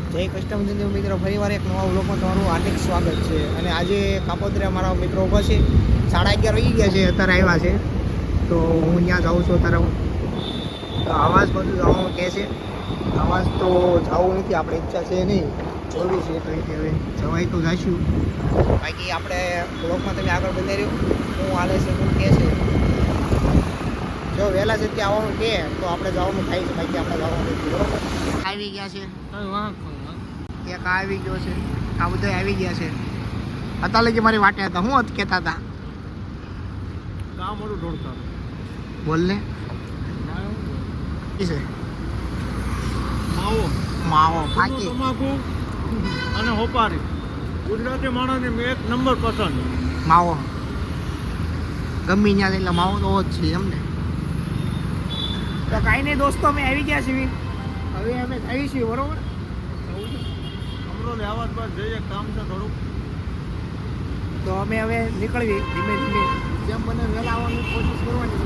જય કસ્ટમર મિત્રો, ફરીવાર એક નવા વ્લોગમાં તમારું હાર્દિક સ્વાગત છે. અને આજે કાપોદ્રા મારા મિત્રો ઊભા છે. 11:30 વાગી ગયા છે, અત્યારે આવ્યા છે. તો હું ત્યાં જાઉં છું અત્યારે. તો આવાજ બધું જવાનું કહે છે. આવાજ તો જવું નથી, આપણે ઈચ્છા છે નહીં, જોવી છે કઈ રીતે હવે જવાય તો જઈશું. બાકી આપણે વ્લોગમાં તમે આગળ બનાવી રહ્યો હું હાલે છે શું કહે છે. જો વહેલા છે ત્યાં આવવાનું કહે તો આપણે જવાનું થાય છે, બાકી આપણે જવાનું નથી. બરોબર આવી ગયા છે, એક આવી ગયો છે, આ બધા આવી ગયા છે. અત્યારે લગી મારી વાટે હતા, હું કહેતા હતા કામ મોડું ઢોળતા બોલ ને છે માવો માવો ફાકી તમાકુ અને હોપારી ગુજરાતી માણસને એક નંબર પસંદ. માવો ગમી ત્યાં એટલે માવો તો જ છે એમને. તો કાંઈ નહીં દોસ્તો, અમે આવી ગયા છીએ. હવે અમે આવી છીએ, બરોબર. અમરોલી આવાજ પર જઈએ, કામ છે થોડુંક. તો અમે હવે નીકળવી ધીમે ધીમે, જેમ બને વહેલા આવવાની કોશિશ કરવાની.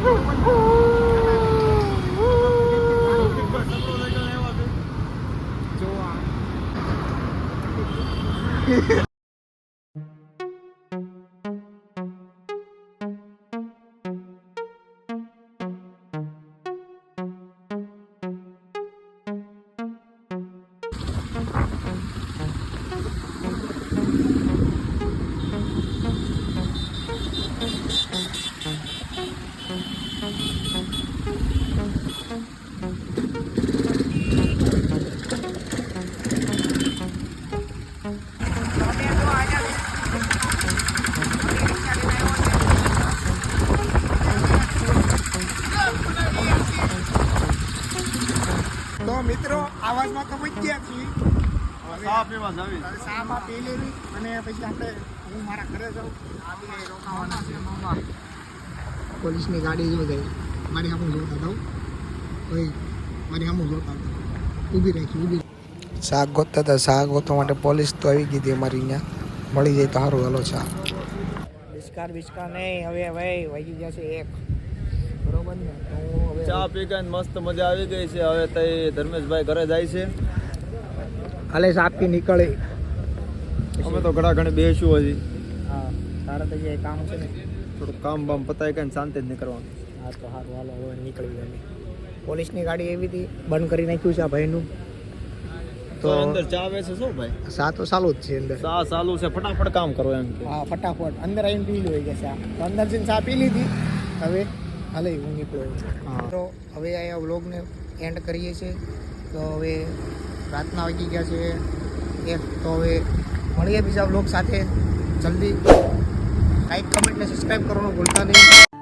જોવા તો મિત્રો આવાજમાં તો પહોંચી ગયા છીએ. ચા પીવા જાવી. શામાં પી લેવી અને પછી આપણે હું મારા ઘરે જાઉં. રોકાવાના છે મામા. પોલીસની ગાડી જો ગઈ મારી સામે જોતા હતા. ભાઈ મારી સામે જોતા હતા, ઊભી રાખી. શાક ગોતતા હતા, શાક ગોતવા માટે પોલીસ તો આવી ગઈ હતી અમારી અહીંયા. મળી જાય તો સારું. હાલો ચા બિસ્કાર નહીં. હવે ભાઈ વાગી ગયા છે 1, બરોબર ને. તો હવે ચા પી ગઈ, મસ્ત મજા આવી ગઈ છે. હવે તે ધર્મેશભાઈ ઘરે જાય છે. હાલે સાપી નીકળે. અમે તો ઘણા ઘણી બેસું હજી. હા, તારા તો જે કામ છે ને થોડુંક કામ બામ પતાવી કઈ શાંતિ જ નીકળવાનું. હા તો સારું, હાલો હવે નીકળી ગઈ. પોલીસની ગાડી એવી હતી, બંધ કરી નાખ્યું છે આ ભાઈનું. તો અંદર ચા વેચે શું ભાઈ? સા તો ચાલુ જ છે અંદર. ચા ચાલુ છે, ફટાફટ કામ કરો એમ કે. હા ફટાફટ અંદર આવીને પી લો કે ચા. તો અંદર જઈને ચા પી લીધી. હવે હાલે હું નીકળું. હા. તો હવે આ વ્લોગને એન્ડ કરીએ છીએ. તો હવે રાતના વાગી ગયા છે 1. તો હવે મળીએ બીજા વ્લોગ સાથે જલ્દી. લાઈક કમેન્ટ ને સબસ્ક્રાઈબ કરવાનું ભૂલતા નહીં.